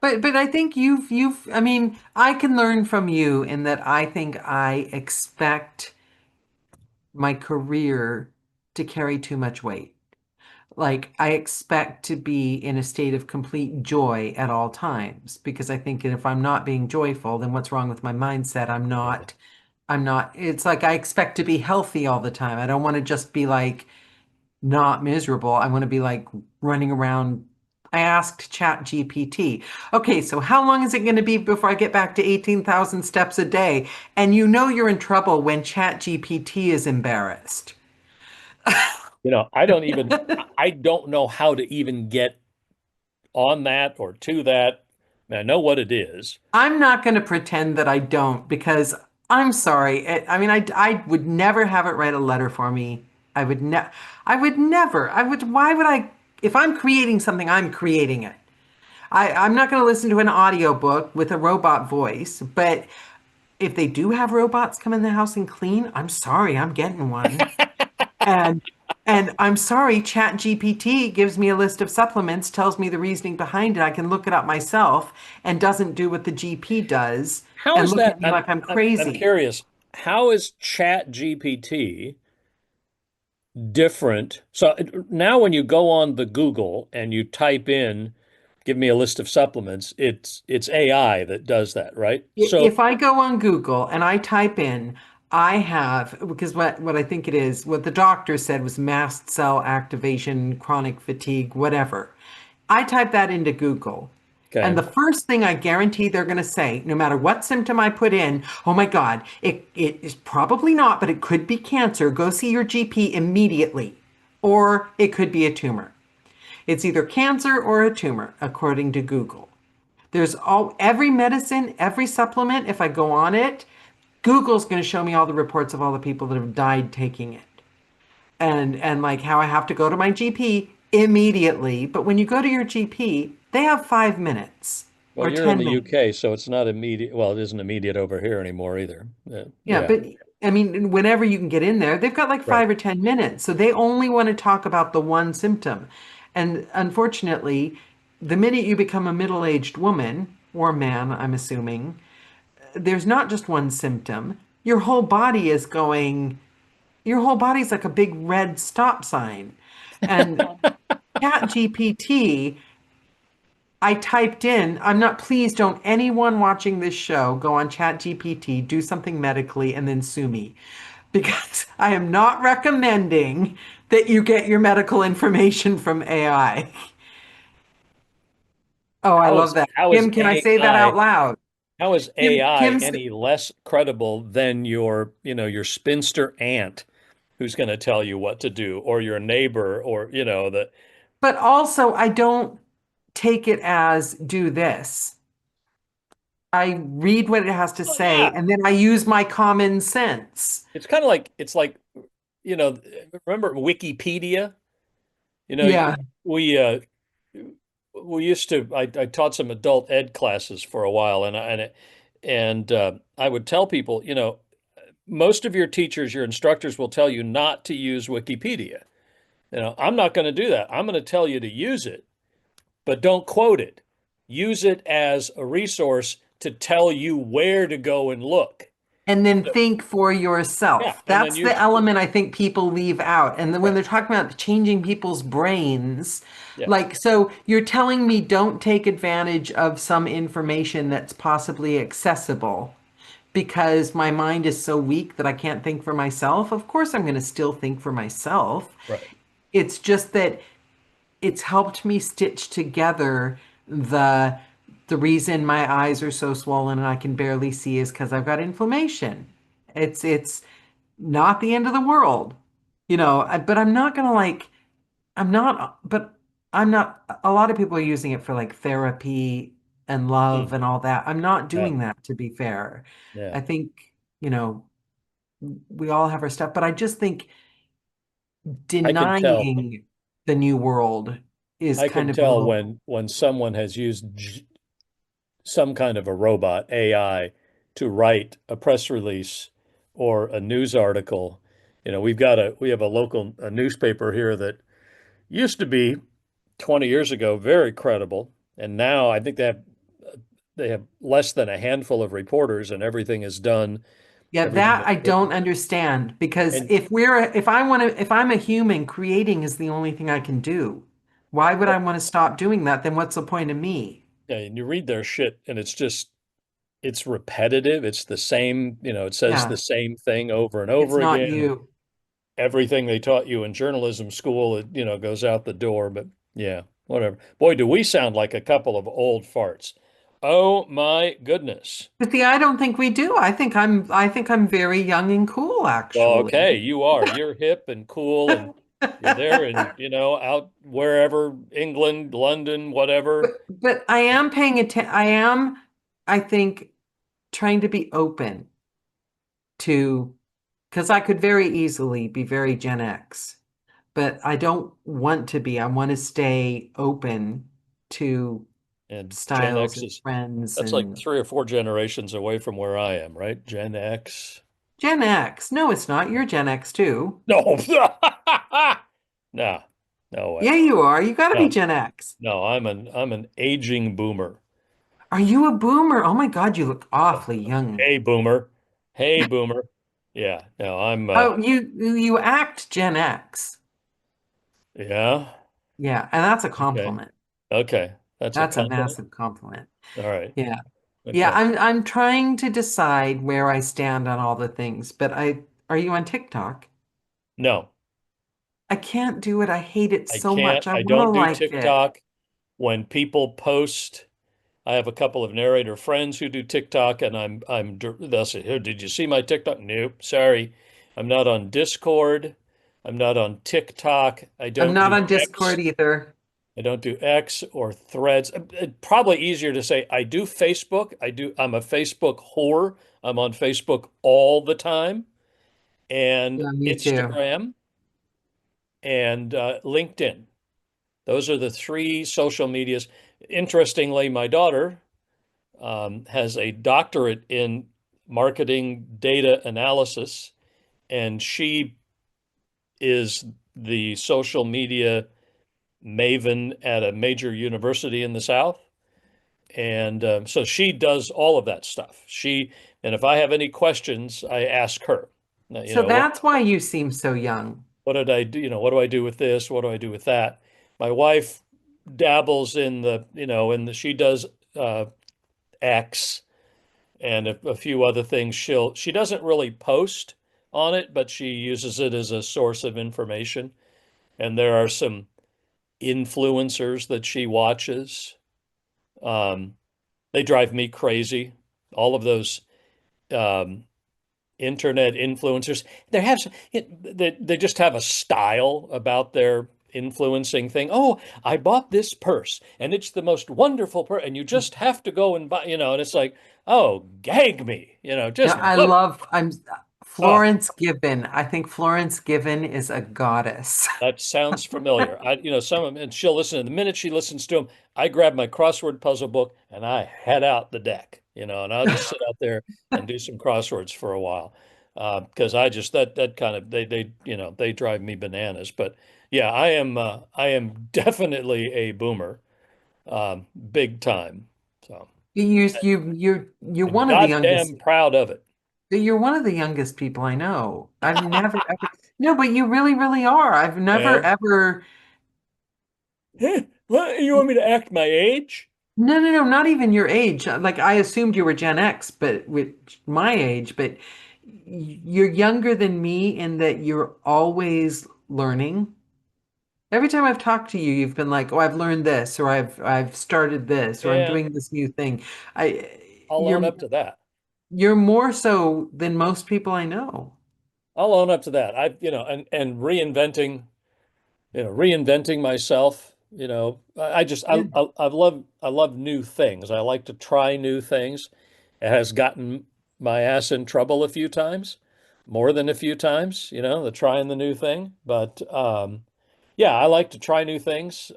But I think you've I mean, I can learn from you in that I think I expect my career to carry too much weight. Like I expect to be in a state of complete joy at all times because I think if I'm not being joyful, then what's wrong with my mindset? I'm not, it's like I expect to be healthy all the time. I don't want to just be like not miserable. I want to be like running around. I asked Chat GPT, okay, so how long is it going to be before I get back to 18,000 steps a day? And you know you're in trouble when Chat GPT is embarrassed. I don't even I don't know how to even get on that or to that. I mean, I know what it is. I'm not going to pretend that I don't because I'm sorry. I mean, I would never have it write a letter for me. I would never. Why would I? If I'm creating something, I'm creating it. I'm not going to listen to an audiobook with a robot voice, but if they do have robots come in the house and clean, I'm sorry, I'm getting one. And and I'm sorry, Chat GPT gives me a list of supplements, tells me the reasoning behind it. I can look it up myself and doesn't do what the GP does How and is look that? at me I'm like I'm I'm, I'm crazy. curious. How is Chat GPT different? So now when you go on the Google and you type in, give me a list of supplements, it's AI that does that, right? So If I go on Google and I type in, I have, because what I think it is, what the doctor said was mast cell activation, chronic fatigue, whatever. I type that into Google. And okay. the first thing I guarantee they're going to say, no matter what symptom I put in, oh my God, it is probably not, but it could be cancer. Go see your GP immediately. Or it could be a tumor. It's either cancer or a tumor, according to Google. Every medicine, every supplement, if I go on it, Google's going to show me all the reports of all the people that have died taking it. And like how I have to go to my GP immediately. But when you go to your GP, they have 5 minutes Well, or you're in 10 the minutes. UK, so it's not immediate. Well, it isn't immediate over here anymore either. Yeah, Yeah, but I mean, whenever you can get in there, they've got like right. 5 or 10 minutes. So they only want to talk about the one symptom. And unfortunately, the minute you become a middle-aged woman or man, I'm assuming, there's not just one symptom. Your whole body's like a big red stop sign. And Chat GPT, I typed in, I'm not, please don't anyone watching this show go on Chat GPT, do something medically, and then sue me. Because I am not recommending that you get your medical information from AI. Oh, I How love is that. how is Kim, can I say that AI out loud? how is Kim, AI Kim's any less credible than your spinster aunt who's going to tell you what to do, or your neighbor, or the But also, I don't take it as do this. I read what it has to oh say yeah, and then I use my common sense. it's kind of like you know remember Wikipedia? You know, Yeah. we we used to. I taught some adult ed classes for a while, and I would tell people, most of your teachers, your instructors will tell you not to use Wikipedia. I'm not going to do that. I'm going to tell you to use it, but don't quote it. Use it as a resource to tell you where to go and look. And then So, think for yeah, yourself. and then That's the use element I think people leave out. And then when right. they're talking about changing people's brains, Yes. like, so you're telling me don't take advantage of some information that's possibly accessible because my mind is so weak that I can't think for myself. Of course, I'm going to still think for myself. Right. It's just that it's helped me stitch together the the reason my eyes are so swollen and I can barely see is because I've got inflammation. It's not the end of the world, but I'm not gonna like I'm not but I'm not a lot of people are using it for like therapy and love and Mhm. all that. I'm not Yeah. doing that, to be fair. Yeah. I think, you know, we all have our stuff, but I just think I can tell. denying the new world is I kind can of a tell little. when someone has used some kind of a robot, AI, to write a press release or a news article. We have a local a newspaper here that used to be 20 years ago very credible, and now I think they have less than a handful of reporters, and everything is done. Yeah, Everything that is I written, don't understand because and if I'm a human, creating is the only thing I can do. Why would I want to stop doing that? Then what's the point of me? yeah, and you read their shit, and it's repetitive. It's the same, it says the Yeah, same thing over and it's over not again. you. Everything they taught you in journalism school, goes out the door. But yeah, whatever. Boy, do we sound like a couple of old farts. Oh my goodness. But see, I don't think we do. I think I'm very young and cool, Well, okay, actually. you are. You're hip and cool, and you're there, and out wherever, England, London, whatever. But I am paying attention. I think, trying to be open to, because I could very easily be very Gen X, but I don't want to be. I want to stay open to And Gen styles X and is trends that's like and 3 or 4 generations away from where I am, right? Gen X. Gen X. No, it's not. You're Gen X too. No. No, no Yeah, way. you are. You got to be No, Gen X. no, I'm an aging boomer. Are you a boomer? Oh my God, you look awfully young. Hey, boomer. Hey, boomer. Yeah, no, Oh, you act Gen X. yeah, Yeah, and that's a okay. compliment. Okay. That's a That's a compliment. massive compliment. All right. Yeah. Yeah, Okay. I'm trying to decide where I stand on all the things, but I are you on TikTok? No, I can't do it. I hate it I so can't. much. I I want to don't do like it. TikTok. When people post, I have a couple of narrator friends who do TikTok, and they'll say, "Oh, did you see my TikTok?" Nope, sorry. I'm not on Discord. I'm not on TikTok. I I'm don't not do on Discord X. either. I don't do X or Threads. Probably easier to say I do Facebook. I'm a Facebook whore. I'm on Facebook all the time, and Yeah, me too. Instagram and LinkedIn. Those are the three social medias. Interestingly, my daughter has a doctorate in marketing data analysis, and she is the social media maven at a major university in the South. And so she does all of that stuff. And if I have any questions, I ask her. Now, So that's why you seem so young. what did I do? What do I do with this? What do I do with that? My wife dabbles in she does uh, X and a few other things. She doesn't really post on it, but she uses it as a source of information. And there are some influencers that she watches. Um, they drive me crazy. All of those um, internet influencers, they just have a style about their influencing thing. Oh, I bought this purse and it's the most wonderful purse, and you just have to go and buy, and it's like, oh, gag me, Yeah, just I book. love I'm Oh, Florence Given. I think Florence Given is a goddess. that sounds familiar. Some of them, and she'll listen. And the minute she listens to them, I grab my crossword puzzle book and I head out the deck, and I'll just sit out there and do some crosswords for a while. Because I just that kind of they drive me bananas. But yeah, I am definitely a boomer, big time. So You're and one of the youngest. goddamn proud of it. You're one of the youngest people I know. I've never ever. No, but you really, really are. I've never Yeah. ever. What, you want me to act my age? No, no, no, not even your age. Like I assumed you were Gen X, but with my age, but you're younger than me in that you're always learning. Every time I've talked to you, you've been like, "Oh, I've learned this," or "I've started this," or "I'm And doing this new thing." I I'll own up to that. you're more so than most people I know. I'll own up to that. And reinventing myself. I just Yeah. I love new things. I like to try new things. It has gotten my ass in trouble a few times, more than a few times, the trying the new thing. But yeah, I like to try new things.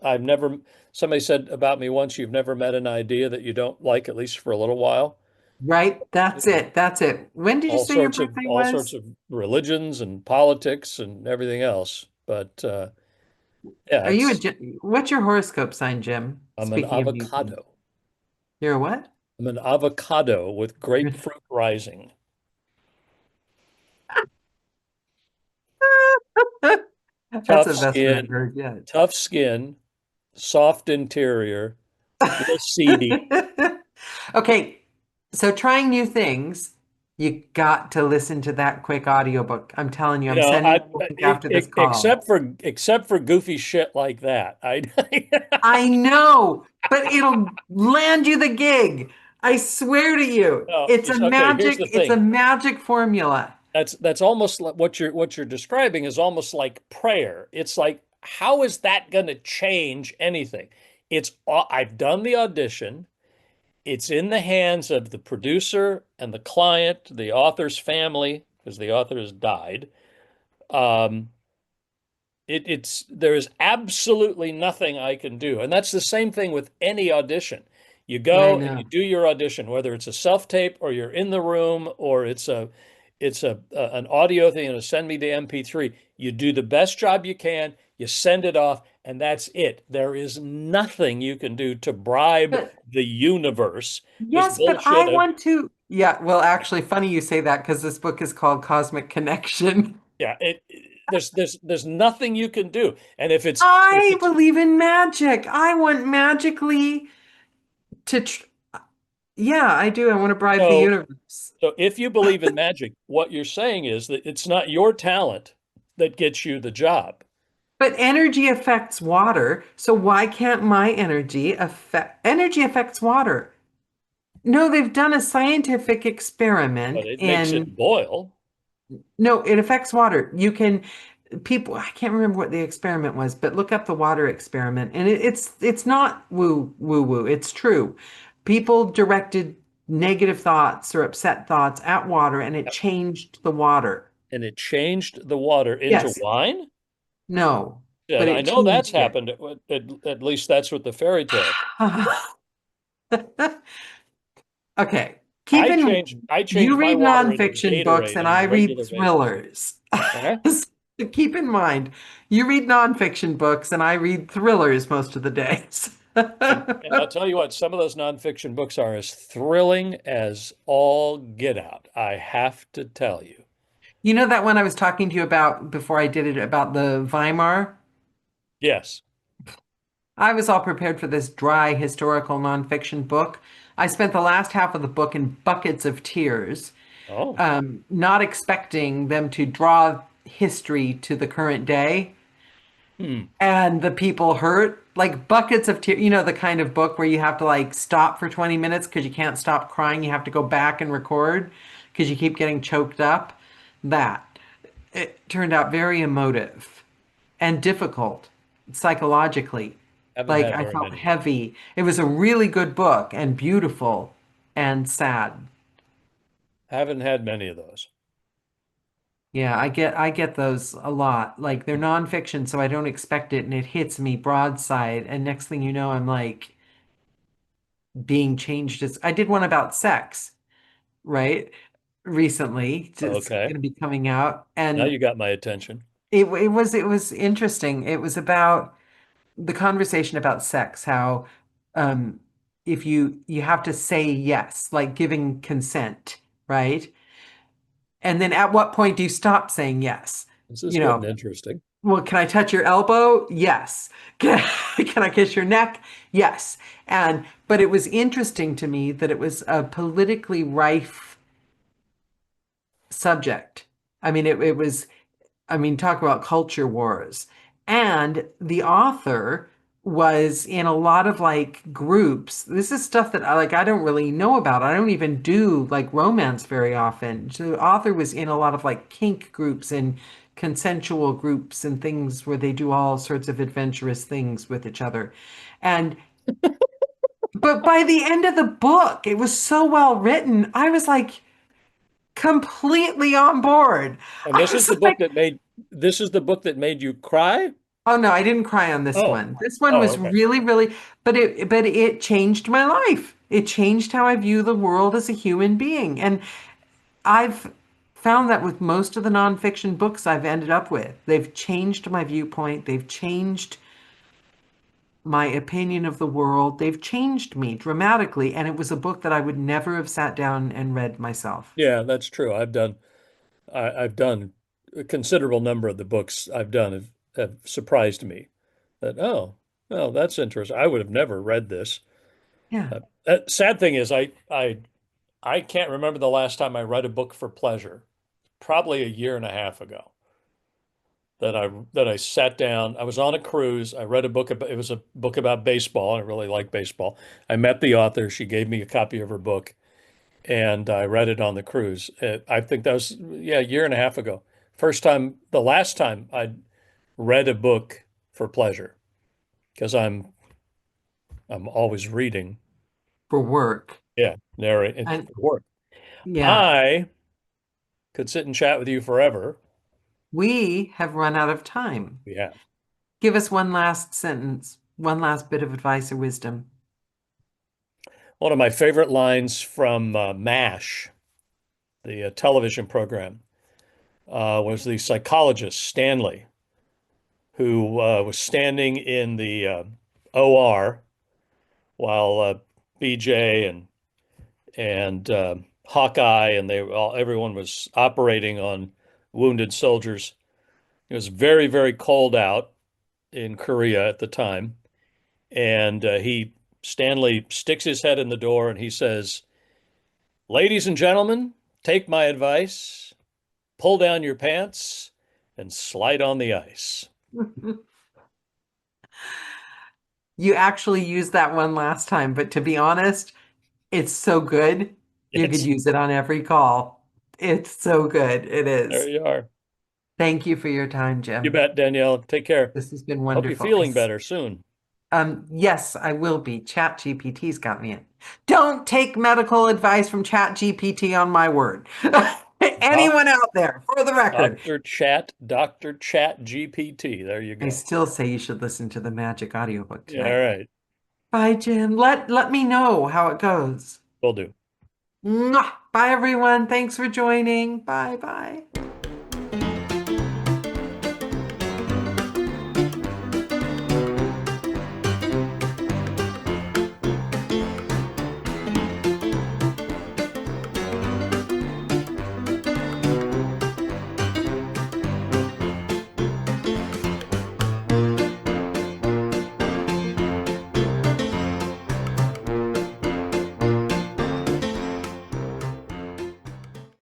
Somebody said about me once, you've never met an idea that you don't like, at least for a little while. Right? You That's know, it. That's it. When did you say your birthday all sorts was? of religions and politics and everything else. But yeah, What's your horoscope sign, Jim? I'm an Speaking of new things. avocado. You're a what? I'm an avocado with grapefruit rising. That's Tough the best one I've skin, heard yet. tough skin, soft interior, little seedy. Okay, so trying new things, you got to listen to that quick audiobook. I'm telling you, You I'm know, sending you a link after this call. except for goofy shit like that. I I know, but it'll land you the gig. I swear to you. no, okay, here's the It's a thing. magic formula. That's almost like what you're describing is almost like prayer. It's like, how is that going to change anything? I've done the audition. It's in the hands of the producer and the client, the author's family, because the author has died. Um, there is absolutely nothing I can do. And that's the same thing with any audition. You I go and you know. do your audition, whether it's a self-tape or you're in the room or it's an audio thing and send me the MP3. You do the best job you can, you send it off, and that's it. There is nothing you can do to bribe But the universe. This yes, but I bullshit of want to. Yeah, well, actually, funny you say that because this book is called Cosmic Connection. yeah, there's nothing you can do. And if I it's believe in magic. I want magically to. Yeah, I do. I want to bribe the so universe. So if you believe in magic, what you're saying is that it's not your talent that gets you the job. But energy affects water, so why can't my energy affects water? No, they've done a scientific But experiment it makes it in boil. no, it affects water. You can people I can't remember what the experiment was, but look up the water experiment and it's not woo woo. It's true. People directed negative thoughts or upset thoughts at water and it changed the water. And it changed the water into Yes. wine. No, but And I it know that's changed it. happened. At least that's what the fairy tale. Okay. Keep in I You changed my read water into nonfiction books Gatorade and on I a read regular basis. thrillers. Uh-huh. So keep in mind, you read nonfiction books and I read thrillers most of the days. And I'll tell you what, some of those nonfiction books are as thrilling as all get out. I have to tell you. You know that one I was talking to you about before I did it about the Weimar? Yes. I was all prepared for this dry historical nonfiction book. I spent the last half of the book in buckets of tears, Oh. not expecting them to draw history to the current day. Hmm. And the people hurt, like buckets of tears, the kind of book where you have to like stop for 20 minutes because you can't stop crying. You have to go back and record because you keep getting choked up. That. It turned out very emotive and difficult psychologically. Haven't Like had I very felt many of those. heavy. It was a really good book and beautiful and sad. Haven't had many of those. Yeah, I get those a lot. Like they're nonfiction, so I don't expect it and it hits me broadside. And next thing you know, I'm like being changed as I did one about sex, right? Recently. It's going Okay. to be coming out. Now And you got my attention. it was interesting. It was about the conversation about sex, how um if you have to say yes, like giving consent, right? And then at what point do you stop saying yes? This is You getting know, interesting. Well, can I touch your elbow? Yes. Can I kiss your neck? Yes. But it was interesting to me that it was a politically rife subject. I mean, it was, I mean, talk about culture wars. And the author was in a lot of like groups. This is stuff that I don't really know about. I don't even do like romance very often. So the author was in a lot of like kink groups and consensual groups and things where they do all sorts of adventurous things with each other. And but by the end of the book, it was so well written. I was like completely on board. And I this is was the book like, that made this is the book that made you cry? oh no, I didn't cry on this Oh. one. This one Oh, was okay. really, really, but it changed my life. It changed how I view the world as a human being. And I've found that with most of the nonfiction books I've ended up with. They've changed my viewpoint. They've changed my opinion of the world. They've changed me dramatically. And it was a book that I would never have sat down and read myself. Yeah, that's true. I've done a considerable number of the books I've done have surprised me. That oh, that's interesting. I would have never read this. Yeah. Sad thing is I can't remember the last time I read a book for pleasure. Probably a year and a half ago that I sat down. I was on a cruise. I read a book about, it was a book about baseball. I really like baseball. I met the author. She gave me a copy of her book and I read it on the cruise. I think that was, yeah, a year and a half ago. The last time I read a book for pleasure because I'm always reading. For work. Yeah, narrate And for work. yeah, I could sit and chat with you forever. we have run out of time. Yeah. Give us one last sentence, one last bit of advice or wisdom. One of my favorite lines from MASH, the television program, was the psychologist Stanley, who was standing in the OR while BJ and Hawkeye and everyone was operating on wounded soldiers. It was very, very cold out in Korea at the time, and he Stanley sticks his head in the door and he says, "Ladies and gentlemen, take my advice, pull down your pants, and slide on the ice." You actually used that one last time, but to be honest, it's so good. You could It's use it on every call. It's so good. It There is. you are. Thank you for your time, You Jim. bet, Danielle. Take care. This has been Hope you're wonderful. feeling better soon. Yes, I will be. Chat GPT's got me in. Don't take medical advice from Chat GPT on my word. Doc, Anyone out there, for the record. Dr. Chat GPT. There you I go. still say you should listen to the Magic audiobook Yeah, all tonight. right. Bye, Jim. Let me know how it goes. Will do. Mwah! Bye, everyone. Thanks for joining. Bye bye.